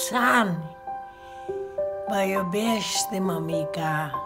mulți ani! Mă iubește, mămica!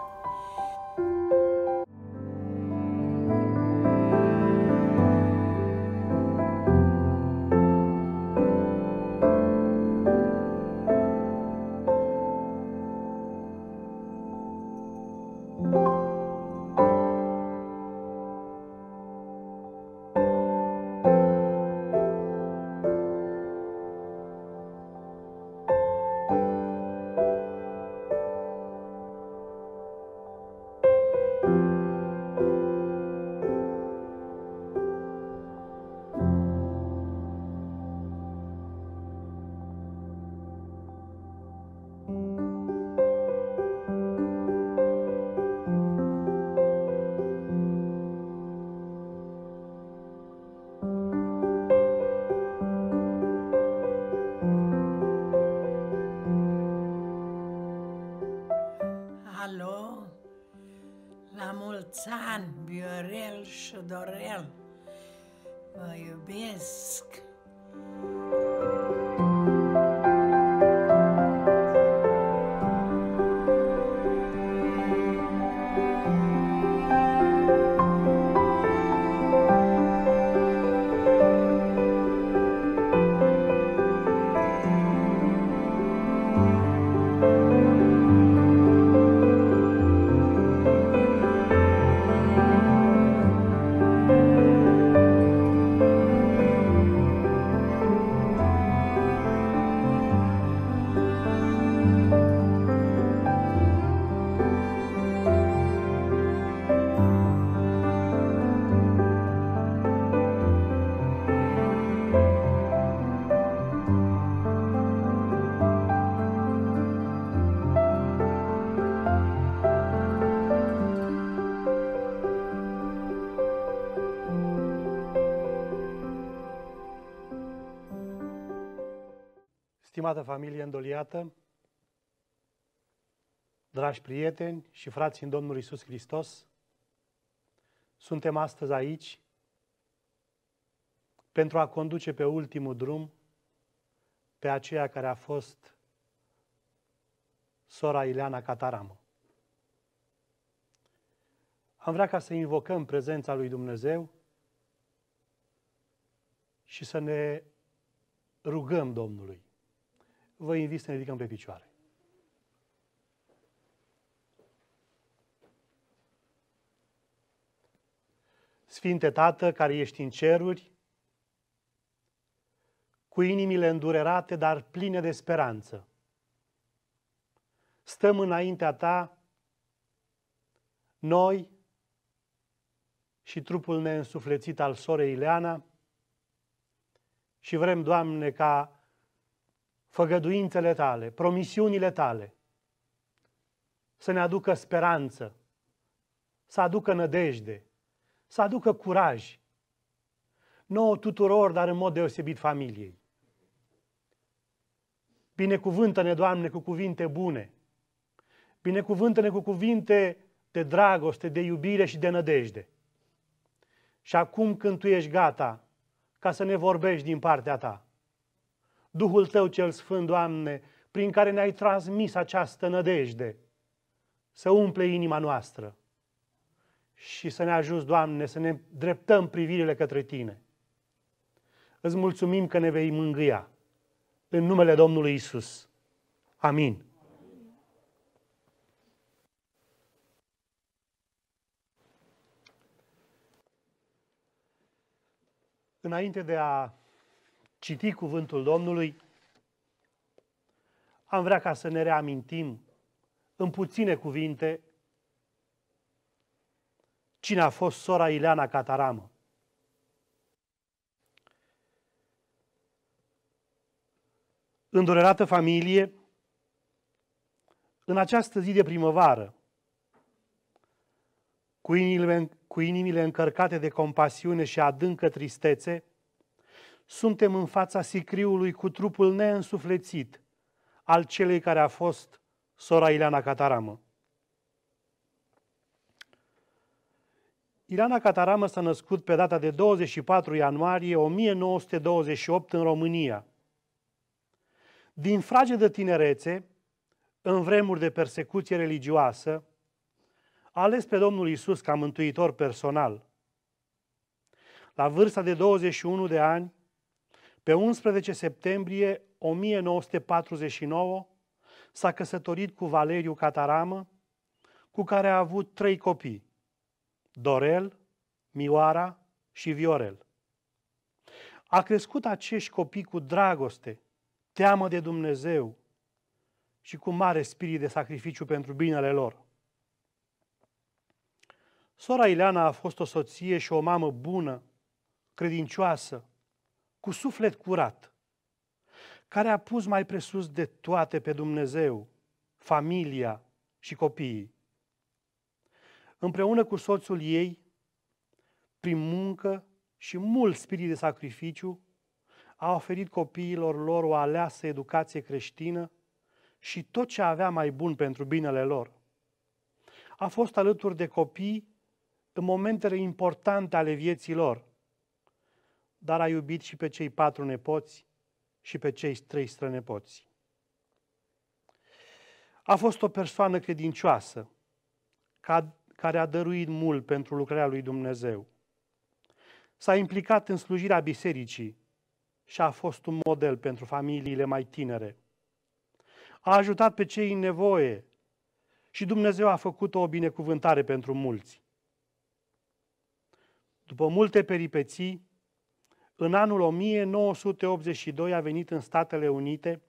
Alo, la mulți ani, Viorel și Dorel, vă iubesc! Stimată familie îndoliată, dragi prieteni și frați în Domnul Iisus Hristos, suntem astăzi aici pentru a conduce pe ultimul drum pe aceea care a fost sora Ileana Cataramă. Am vrea ca să invocăm prezența lui Dumnezeu și să ne rugăm Domnului. Vă invit să ne ridicăm pe picioare. Sfinte Tată, care ești în ceruri, cu inimile îndurerate, dar pline de speranță, stăm înaintea Ta, noi și trupul neînsuflețit al sorei Ileana, și vrem, Doamne, ca făgăduințele Tale, promisiunile Tale, să ne aducă speranță, să aducă nădejde, să aducă curaj, nouă tuturor, dar în mod deosebit familiei. Binecuvântă-ne, Doamne, cu cuvinte bune, binecuvântă-ne cu cuvinte de dragoste, de iubire și de nădejde. Și acum când Tu ești gata ca să ne vorbești din partea Ta, Duhul Tău cel Sfânt, Doamne, prin care ne-ai transmis această nădejde, să umple inima noastră și să ne ajuți, Doamne, să ne dreptăm privirile către Tine. Îți mulțumim că ne vei mângâia. În numele Domnului Isus. Amin. Înainte de a citi cuvântul Domnului, am vrea ca să ne reamintim în puține cuvinte cine a fost sora Ileana Cataramă. Îndurerată familie, în această zi de primăvară, cu inimile încărcate de compasiune și adâncă tristețe, suntem în fața sicriului cu trupul neînsuflețit al celei care a fost sora Ileana Cataramă. Ileana Cataramă s-a născut pe data de 24 ianuarie 1928 în România. din fragedă tinerețe, în vremuri de persecuție religioasă, a ales pe Domnul Iisus ca mântuitor personal. La vârsta de 21 de ani, pe 11 septembrie 1949, s-a căsătorit cu Valeriu Cataramă, cu care a avut 3 copii, Dorel, Mioara și Viorel. A crescut acești copii cu dragoste, teamă de Dumnezeu și cu mare spirit de sacrificiu pentru binele lor. Sora Ileana a fost o soție și o mamă bună, credincioasă, cu suflet curat, care a pus mai presus de toate pe Dumnezeu, familia și copiii. Împreună cu soțul ei, prin muncă și mult spirit de sacrificiu, a oferit copiilor lor o aleasă educație creștină și tot ce avea mai bun pentru binele lor. A fost alături de copii în momentele importante ale vieții lor, dar a iubit și pe cei 4 nepoți și pe cei 3 strănepoți. A fost o persoană credincioasă, care a dăruit mult pentru lucrarea lui Dumnezeu. S-a implicat în slujirea bisericii și a fost un model pentru familiile mai tinere. A ajutat pe cei în nevoie și Dumnezeu a făcut o binecuvântare pentru mulți. După multe peripeții, în anul 1982 a venit în Statele Unite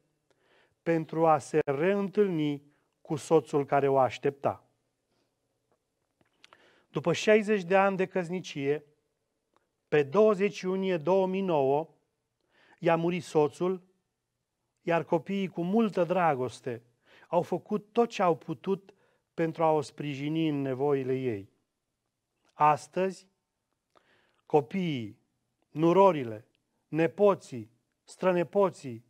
pentru a se reîntâlni cu soțul care o aștepta. După 60 de ani de căsnicie, pe 20 iunie 2009, i-a murit soțul, iar copiii cu multă dragoste au făcut tot ce au putut pentru a o sprijini în nevoile ei. Astăzi, copiii, nurorile, nepoții, strănepoții,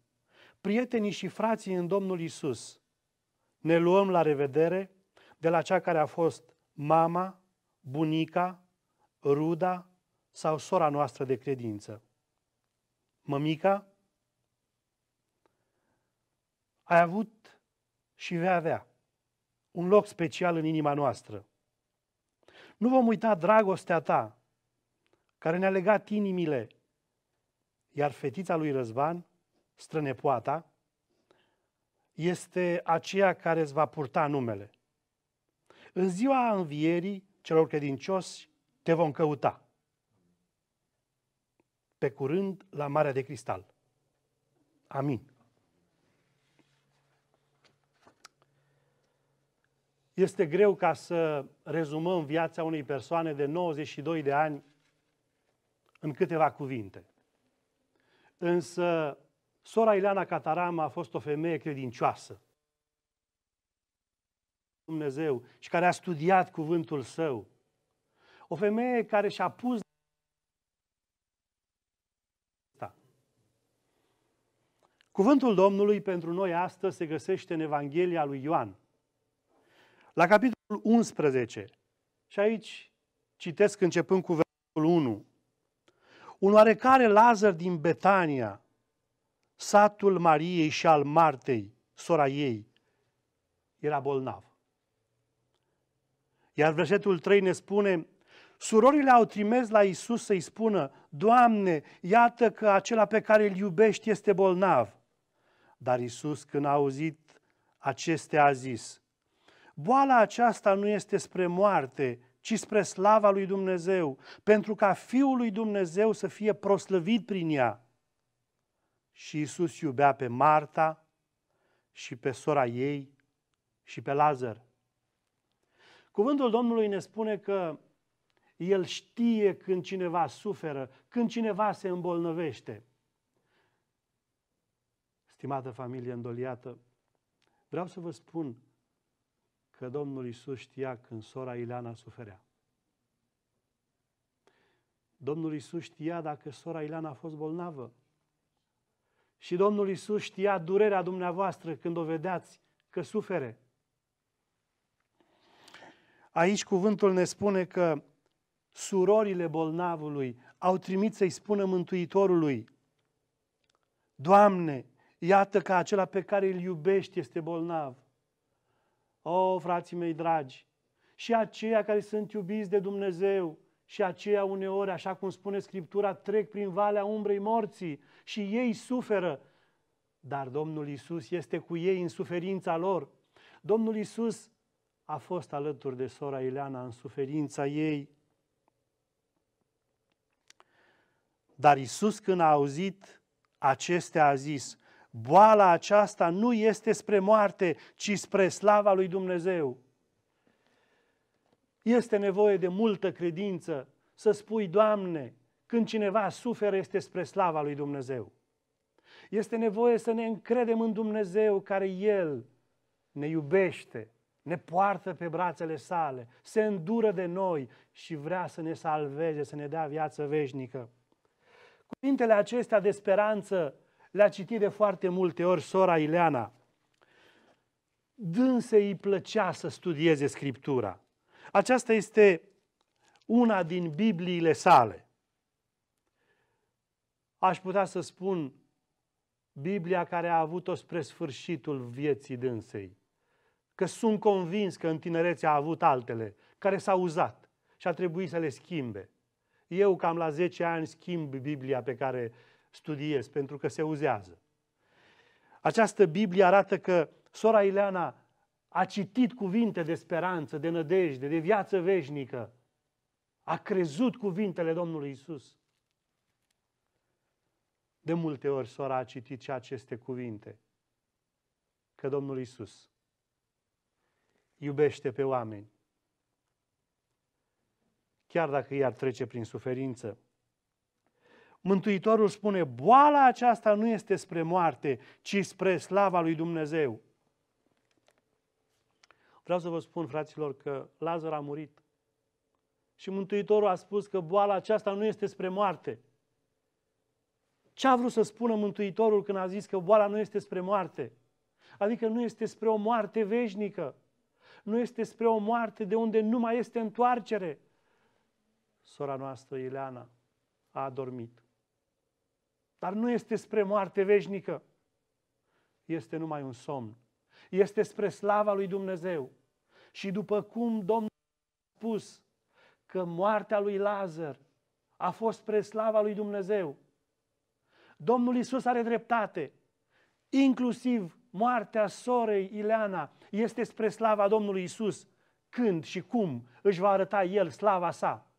prietenii și frații în Domnul Iisus, ne luăm la revedere de la cea care a fost mama, bunica, ruda sau sora noastră de credință. Mămica, ai avut și vei avea un loc special în inima noastră. Nu vom uita dragostea ta, care ne-a legat inimile, iar fetița lui Răzvan, strănepoata, este aceea care îți va purta numele. În ziua învierii celor credincioși te vom căuta. Pe curând la Marea de Cristal. Amin. Este greu ca să rezumăm viața unei persoane de 92 de ani în câteva cuvinte. Însă, sora Ileana Cataramă a fost o femeie credincioasă. Dumnezeu și care a studiat cuvântul său. O femeie care și-a pus Cuvântul Domnului pentru noi astăzi se găsește în Evanghelia lui Ioan, la capitolul 11. Și aici citesc începând cu versetul 1. Un oarecare Lazar din Betania, satul Mariei și al Martei, sora ei, era bolnav. Iar versetul 3 ne spune: surorile au trimis la Iisus să-i spună: Doamne, iată că acela pe care îl iubești este bolnav. Dar Iisus, când a auzit acestea, a zis: boala aceasta nu este spre moarte, ci spre slava lui Dumnezeu, pentru ca Fiul lui Dumnezeu să fie proslăvit prin ea. Și Iisus iubea pe Marta și pe sora ei și pe Lazar. Cuvântul Domnului ne spune că El știe când cineva suferă, când cineva se îmbolnăvește. Stimată familie îndoliată, vreau să vă spun că Domnul Iisus știa când sora Ileana suferea. Domnul Iisus știa dacă sora Ileana a fost bolnavă. Și Domnul Iisus știa durerea dumneavoastră când o vedeați că sufere. Aici cuvântul ne spune că surorile bolnavului au trimis să-i spună Mântuitorului: Doamne, Iată că acela pe care îl iubești este bolnav. O, frații mei dragi, și aceia care sunt iubiți de Dumnezeu, și aceia uneori, așa cum spune Scriptura, trec prin valea umbrei morții și ei suferă. Dar Domnul Iisus este cu ei în suferința lor. Domnul Iisus a fost alături de sora Ileana în suferința ei. Dar Iisus, când a auzit acestea, a zis: boala aceasta nu este spre moarte, ci spre slava lui Dumnezeu. Este nevoie de multă credință să spui: Doamne, când cineva suferă, este spre slava lui Dumnezeu. Este nevoie să ne încredem în Dumnezeu, care El ne iubește, ne poartă pe brațele sale, se îndură de noi și vrea să ne salveze, să ne dea viață veșnică. Cuvintele acestea de speranță le-a citit de foarte multe ori sora Ileana. Dânsei îi plăcea să studieze Scriptura. Aceasta este una din Bibliile sale. Aș putea să spun Biblia care a avut-o spre sfârșitul vieții dânsei. Că sunt convins că în tinerețe a avut altele care s-au uzat și a trebuit să le schimbe. Eu cam la 10 ani schimb Biblia pe care studiez pentru că se uzează. Această Biblie arată că sora Ileana a citit cuvinte de speranță, de nădejde, de viață veșnică. A crezut cuvintele Domnului Iisus. De multe ori sora a citit și aceste cuvinte. Că Domnul Iisus iubește pe oameni. Chiar dacă i-ar trece prin suferință. Mântuitorul spune: boala aceasta nu este spre moarte, ci spre slava lui Dumnezeu. Vreau să vă spun, fraților, că Lazar a murit. Și Mântuitorul a spus că boala aceasta nu este spre moarte. Ce a vrut să spună Mântuitorul când a zis că boala nu este spre moarte? Adică nu este spre o moarte veșnică. Nu este spre o moarte de unde nu mai este întoarcere. Sora noastră, Ileana, a adormit. Dar nu este spre moarte veșnică. Este numai un somn. Este spre slava lui Dumnezeu. Și după cum Domnul a spus că moartea lui Lazar a fost spre slava lui Dumnezeu, Domnul Iisus are dreptate. Inclusiv moartea sorei Ileana este spre slava Domnului Iisus. Când și cum își va arăta El slava sa?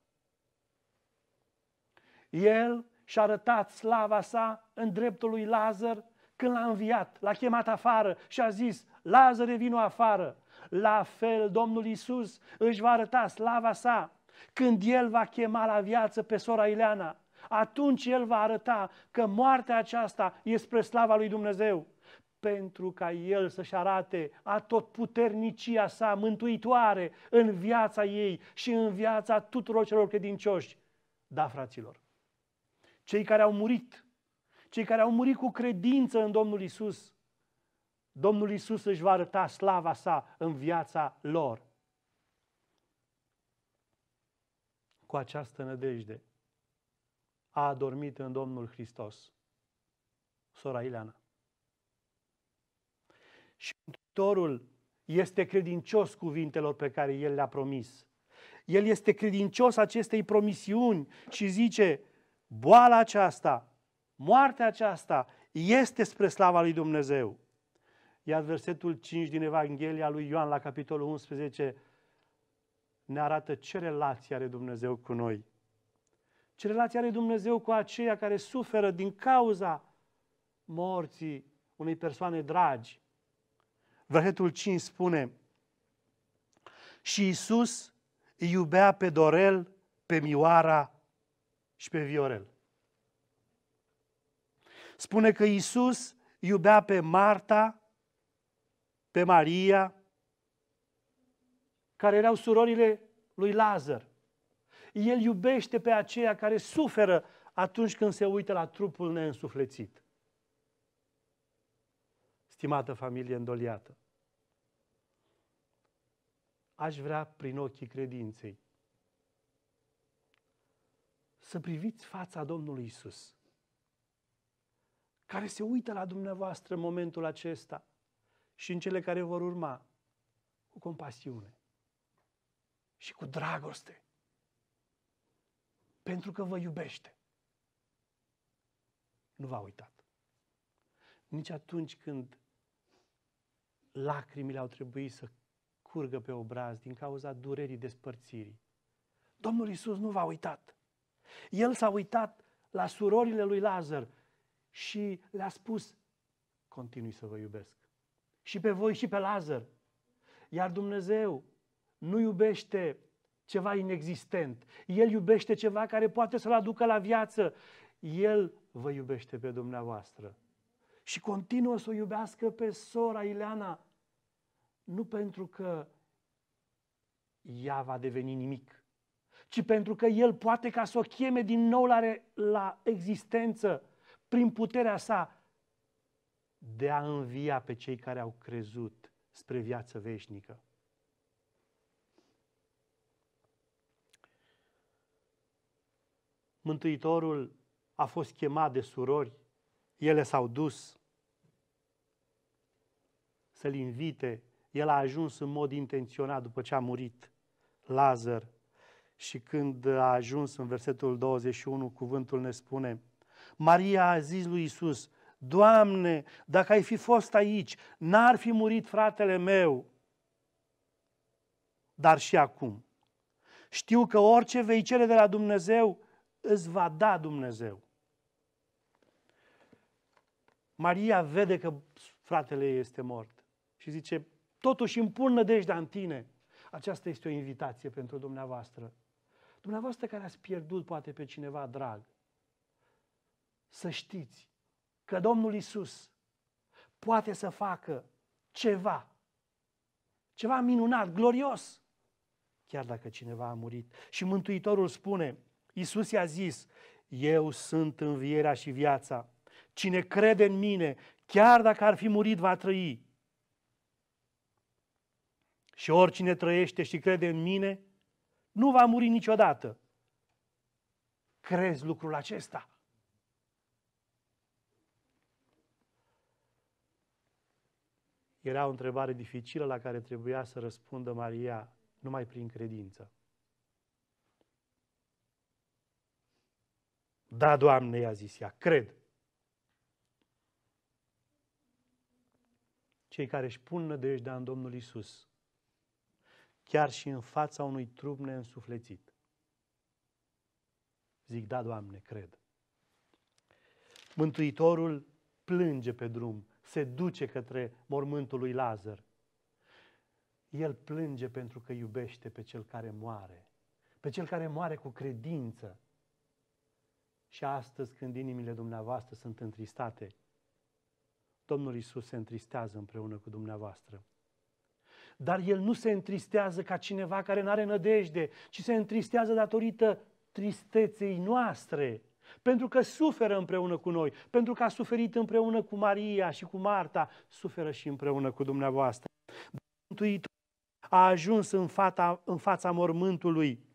El și-a arătat slava sa în dreptul lui Lazar când l-a înviat, l-a chemat afară și a zis: Lazare, vino afară. La fel, Domnul Iisus își va arăta slava sa când El va chema la viață pe sora Ileana. Atunci El va arăta că moartea aceasta e spre slava lui Dumnezeu, pentru ca El să-și arate atotputernicia sa mântuitoare în viața ei și în viața tuturor celor credincioși. Da, fraților, cei care au murit cu credință în Domnul Iisus, Domnul Iisus își va arăta slava sa în viața lor. Cu această nădejde a adormit în Domnul Hristos sora Ileana. Și Mântuitorul este credincios cuvintelor pe care El le-a promis. El este credincios acestei promisiuni și zice: boala aceasta, moartea aceasta este spre slava lui Dumnezeu. Iar versetul 5 din Evanghelia lui Ioan la capitolul 11 ne arată ce relație are Dumnezeu cu noi. Ce relație are Dumnezeu cu aceia care suferă din cauza morții unei persoane dragi. Versetul 5 spune: și Iisus îi iubea pe Dorel, pe Mioara și pe Viorel. Spune că Iisus iubea pe Marta, pe Maria, care erau surorile lui Lazar. El iubește pe aceia care suferă atunci când se uită la trupul neînsuflețit. Stimată familie îndoliată, aș vrea prin ochii credinței să priviți fața Domnului Iisus, care se uită la dumneavoastră în momentul acesta și în cele care vor urma, cu compasiune și cu dragoste, pentru că vă iubește. Nu v-a uitat. Nici atunci când lacrimile au trebuit să curgă pe obraz din cauza durerii despărțirii. Domnul Iisus nu v-a uitat. El s-a uitat la surorile lui Lazar și le-a spus, continui să vă iubesc. Și pe voi și pe Lazar. Iar Dumnezeu nu iubește ceva inexistent. El iubește ceva care poate să-l aducă la viață. El vă iubește pe dumneavoastră. Și continuă să o iubească pe sora Ileana. Nu pentru că ea va deveni nimic, ci pentru că El poate ca să o cheme din nou la existență prin puterea sa de a învia pe cei care au crezut spre viață veșnică. Mântuitorul a fost chemat de surori, ele s-au dus să-l invite. El a ajuns în mod intenționat după ce a murit Lazar și când a ajuns în versetul 21, cuvântul ne spune, Maria a zis lui Iisus, Doamne, dacă ai fi fost aici, n-ar fi murit fratele meu. Dar și acum, știu că orice vei cere de la Dumnezeu, îți va da Dumnezeu. Maria vede că fratele ei este mort și zice, totuși îmi pun nădejdea în tine. Aceasta este o invitație pentru dumneavoastră. Dumneavoastră care ați pierdut poate pe cineva drag. Să știți că Domnul Iisus poate să facă ceva minunat, glorios, chiar dacă cineva a murit. Și Mântuitorul spune, Iisus i-a zis, eu sunt învierea și viața. Cine crede în mine, chiar dacă ar fi murit, va trăi. Și oricine trăiește și crede în mine, nu va muri niciodată. Crezi lucrul acesta? Era o întrebare dificilă la care trebuia să răspundă Maria numai prin credință. Da, Doamne, i-a zis ea, cred. Cei care își pun nădejdea în Domnul Iisus, chiar și în fața unui trup neînsuflețit, zic, da, Doamne, cred. Mântuitorul plânge pe drum, se duce către mormântul lui Lazar. El plânge pentru că iubește pe cel care moare, pe cel care moare cu credință. Și astăzi, când inimile dumneavoastră sunt întristate, Domnul Iisus se întristează împreună cu dumneavoastră. Dar El nu se întristează ca cineva care nu are nădejde, ci se întristează datorită tristeței noastre, pentru că suferă împreună cu noi, pentru că a suferit împreună cu Maria și cu Marta, suferă și împreună cu dumneavoastră. Mântuitorul a ajuns în fața mormântului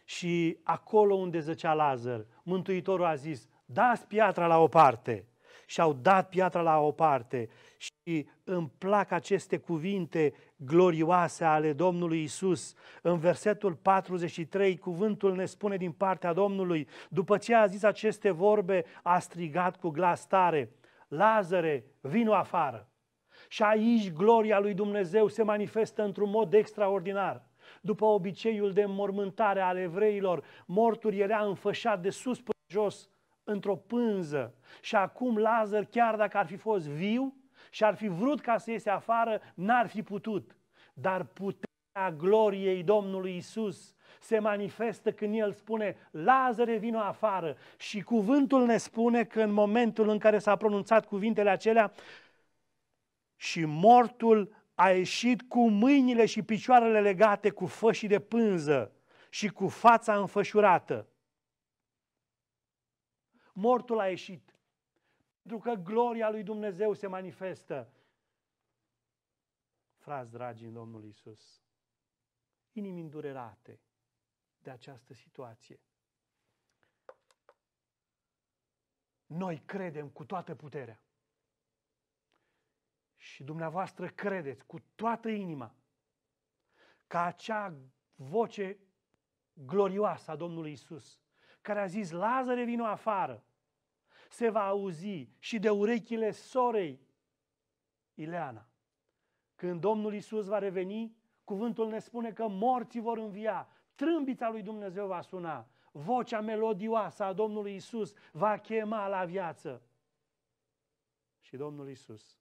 și acolo unde zăcea Lazar, Mântuitorul a zis, dați piatra la o parte. Și au dat piatra la o parte. Și îmi plac aceste cuvinte glorioase ale Domnului Iisus. În versetul 43, cuvântul ne spune din partea Domnului, după ce a zis aceste vorbe, a strigat cu glas tare, Lazare, vino afară. Și aici gloria lui Dumnezeu se manifestă într-un mod extraordinar. După obiceiul de înmormântare al evreilor, mortul era înfășat de sus până jos, într-o pânză. Și acum Lazar, chiar dacă ar fi fost viu și ar fi vrut ca să iese afară, n-ar fi putut. Dar puterea gloriei Domnului Iisus se manifestă când El spune, Lazare, vino afară. Și cuvântul ne spune că în momentul în care s-a pronunțat cuvintele acelea, și mortul a ieșit cu mâinile și picioarele legate cu fășii de pânză și cu fața înfășurată. Mortul a ieșit, pentru că gloria lui Dumnezeu se manifestă. Frați dragi în Domnul Iisus, inimi îndurerate de această situație, Noi credem cu toată puterea. Și dumneavoastră credeți cu toată inima că acea voce glorioasă a Domnului Isus, care a zis, Lazare, vino afară, se va auzi și de urechile sorei Ileana. Când Domnul Isus va reveni, cuvântul ne spune că morții vor învia, trâmbița lui Dumnezeu va suna, vocea melodioasă a Domnului Isus va chema la viață. Și Domnul Isus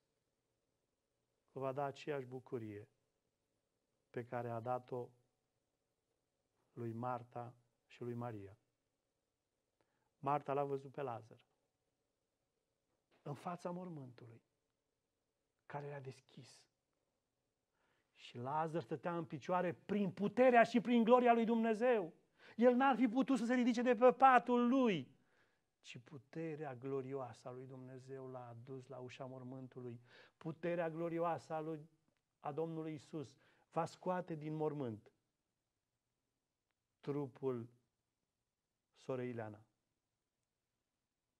va da aceeași bucurie pe care a dat-o lui Marta și lui Maria. Marta l-a văzut pe Lazar în fața mormântului, care era deschis. Și Lazar stătea în picioare prin puterea și prin gloria lui Dumnezeu. El n-ar fi putut să se ridice de pe patul lui, ci puterea glorioasă a lui Dumnezeu l-a adus la ușa mormântului. Puterea glorioasă a Domnului Isus va scoate din mormânt trupul sorei Ileana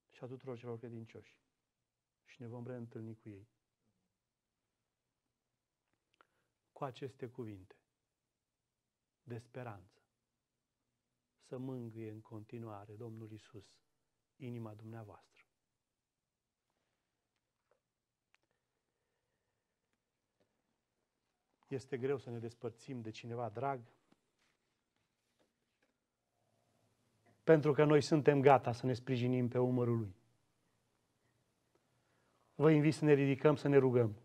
și a tuturor celor credincioși. Și ne vom reîntâlni cu ei. Cu aceste cuvinte de speranță, să mângâie în continuare Domnul Isus inima dumneavoastră. Este greu să ne despărțim de cineva drag, pentru că noi suntem gata să ne sprijinim pe umărul lui. Vă invit să ne ridicăm, să ne rugăm.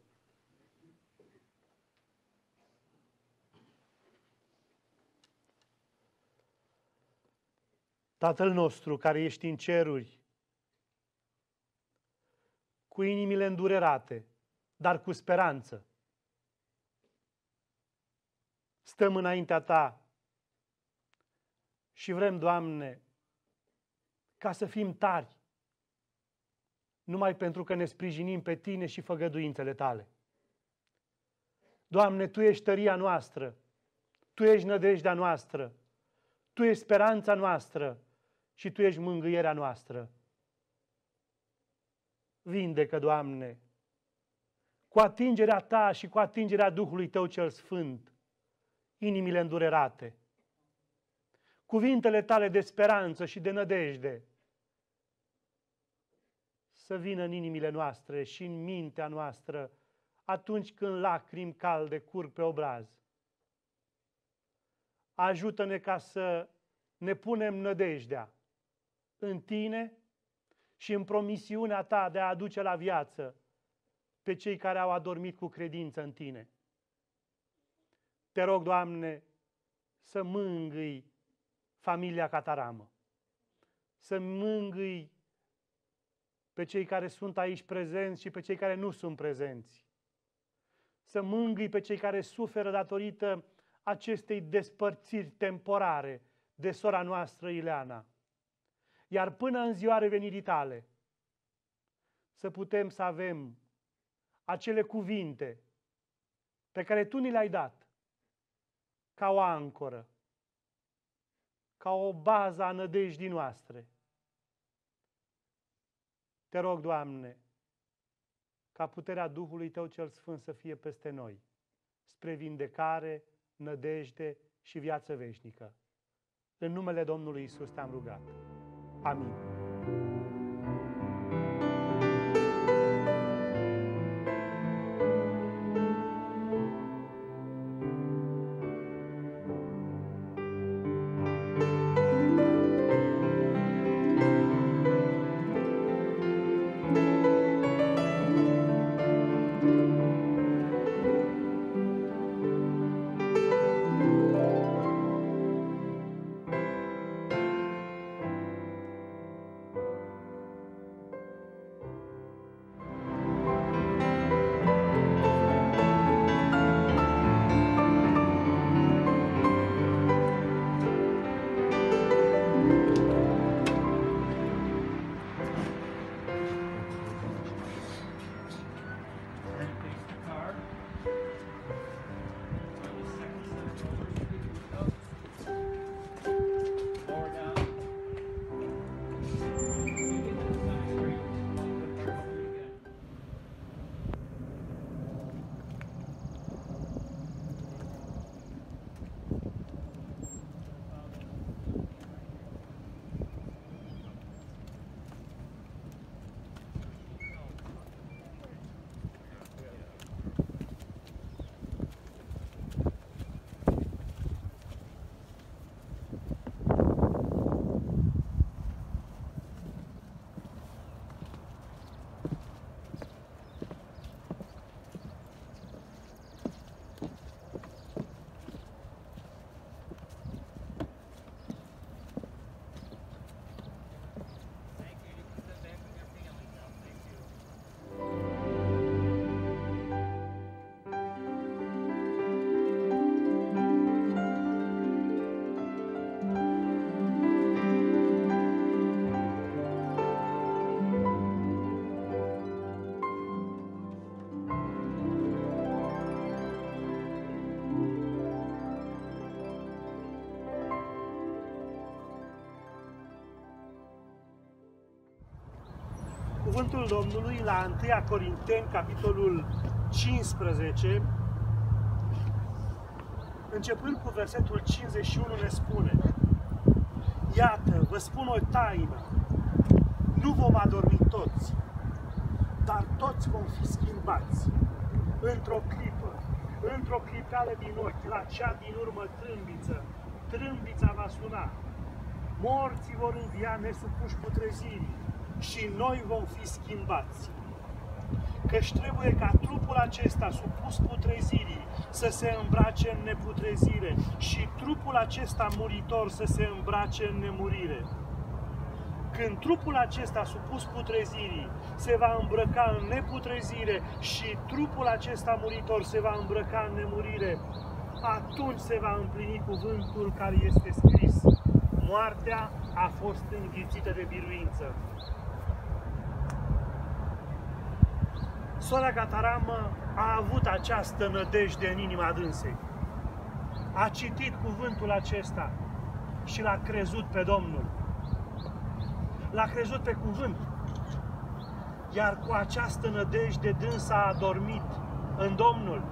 Tatăl nostru care ești în ceruri, cu inimile îndurerate, dar cu speranță, stăm înaintea Ta și vrem, Doamne, ca să fim tari, numai pentru că ne sprijinim pe Tine și făgăduințele Tale. Doamne, Tu ești tăria noastră, Tu ești nădejdea noastră, Tu ești speranța noastră și Tu ești mângâierea noastră. Vindecă, Doamne, cu atingerea Ta și cu atingerea Duhului Tău cel Sfânt, inimile îndurerate, cuvintele Tale de speranță și de nădejde, să vină în inimile noastre și în mintea noastră atunci când lacrimi calde curg pe obraz. Ajută-ne ca să ne punem nădejdea în Tine și în promisiunea Ta de a aduce la viață pe cei care au adormit cu credință în Tine. Te rog, Doamne, să mângâi familia Cataramă, să mângâi pe cei care sunt aici prezenți și pe cei care nu sunt prezenți, să mângâi pe cei care suferă datorită acestei despărțiri temporare de sora noastră Ileana. Iar până în ziua revenirii Tale, să putem să avem acele cuvinte pe care Tu ni le-ai dat ca o ancoră, ca o bază a nădejdii noastre. Te rog, Doamne, ca puterea Duhului Tău cel Sfânt să fie peste noi, spre vindecare, nădejde și viață veșnică. În numele Domnului Isus Te-am rugat. Amin. Cuvântul Domnului la 1 Corinteni, capitolul 15, începând cu versetul 51, ne spune: iată, vă spun o taină, nu vom adormi toți, dar toți vom fi schimbați. Într-o clipă, într-o clipeală din ochi, la cea din urmă trâmbiță, trâmbița va suna. Morții vor învia nesupuși putrezirii și noi vom fi schimbați. Căci trebuie ca trupul acesta supus putrezirii să se îmbrace în neputrezire și trupul acesta muritor să se îmbrace în nemurire. Când trupul acesta supus putrezirii se va îmbrăca în neputrezire și trupul acesta muritor se va îmbrăca în nemurire, atunci se va împlini cuvântul care este scris: moartea a fost înghițită de biruință. Sora Cataramă a avut această nădejde în inima dânsei. A citit cuvântul acesta și l-a crezut pe Domnul. L-a crezut pe cuvânt. Iar cu această nădejde dânsa a dormit în Domnul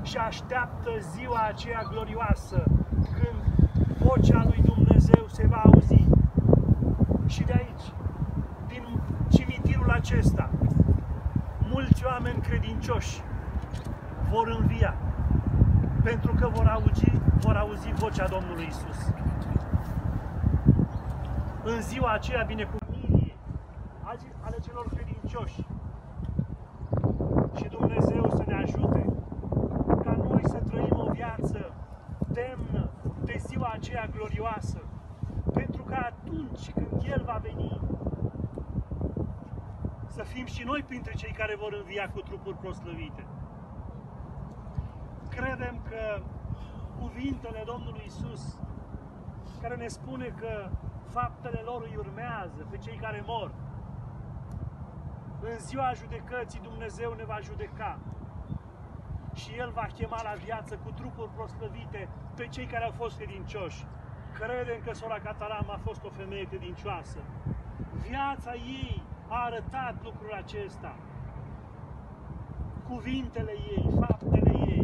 și așteaptă ziua aceea glorioasă când vocea lui Dumnezeu se va auzi. Și de aici, din cimitirul acesta, mulți oameni credincioși vor învia, pentru că vor auzi vocea Domnului Isus. În ziua aceea binecuvântării ale celor credincioși. Și Dumnezeu să ne ajute ca noi să trăim o viață demnă de ziua aceea glorioasă, pentru că atunci când El va veni, să fim și noi printre cei care vor învia cu trupuri proslăvite. Credem că cuvintele Domnului Isus, care ne spune că faptele lor îi urmează pe cei care mor, în ziua judecății Dumnezeu ne va judeca și El va chema la viață cu trupuri proslăvite pe cei care au fost credincioși. Credem că sora Cataramă a fost o femeie credincioasă. Viața ei a arătat lucrul acesta. Cuvintele ei, faptele ei,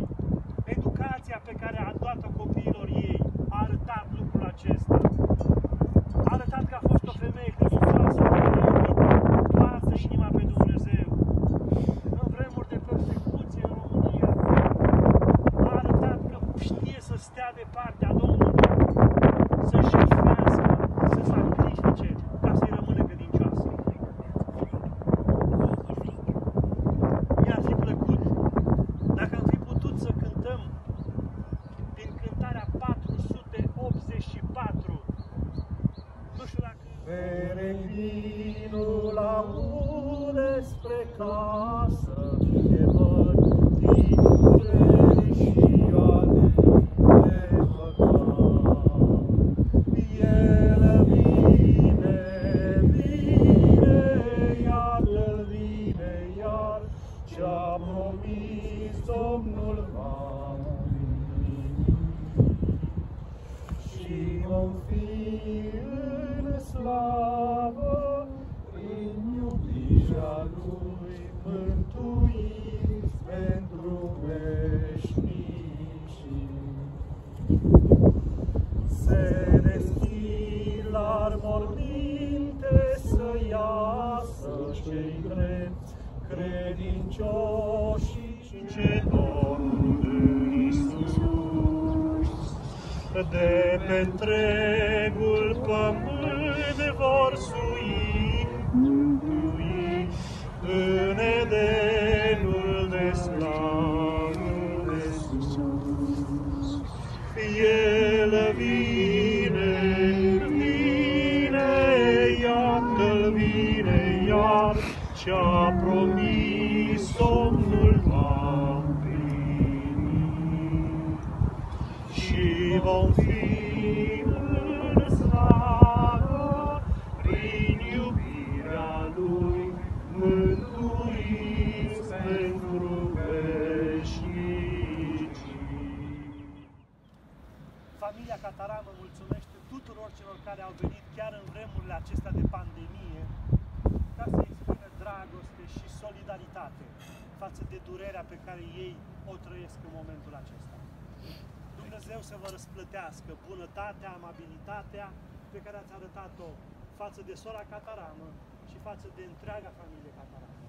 educația pe care a dat-o copiilor ei a arătat lucrul acesta. A arătat că a fost o femeie credincioasă, care a iubit toată inima pe Dumnezeu. În vremuri de persecuție în România, a arătat că știe să stea de partea Domnului, să jertfească, să sacrifice ca să-i rămână credincioasă. Mi-ar fi plăcut dacă am fi putut să cântăm din cântarea 484. Nu știu dacă... Peregrinul aude spre casă, e mărtinire și de păcat. El vine, iar-l vine, iar ce-a promis Domnul va împlini. Și vom fi în slavă, prin iubirea Lui, mântuiți pentru veșnicii. Se deschid la morminte să iasă cei drepți, credincioși ce Domnul Iisus. De pe întregul pământ vor sui, mântui în Edenul de slavă de sus. El vine, iată-l vine, iar ce-a promis Domnul va împlini. Și vom fi în slavă, prin iubirea Lui, mântuiți pentru veșnicii. Familia Cataramă mulțumește tuturor celor care au venit chiar în vremurile acestea de pandemie ca să explice dragoste și solidaritate față de durerea pe care ei o trăiesc în momentul acesta. Dumnezeu să vă răsplătească bunătatea, amabilitatea pe care ați arătat-o față de sora Cataramă și față de întreaga familie Cataramă.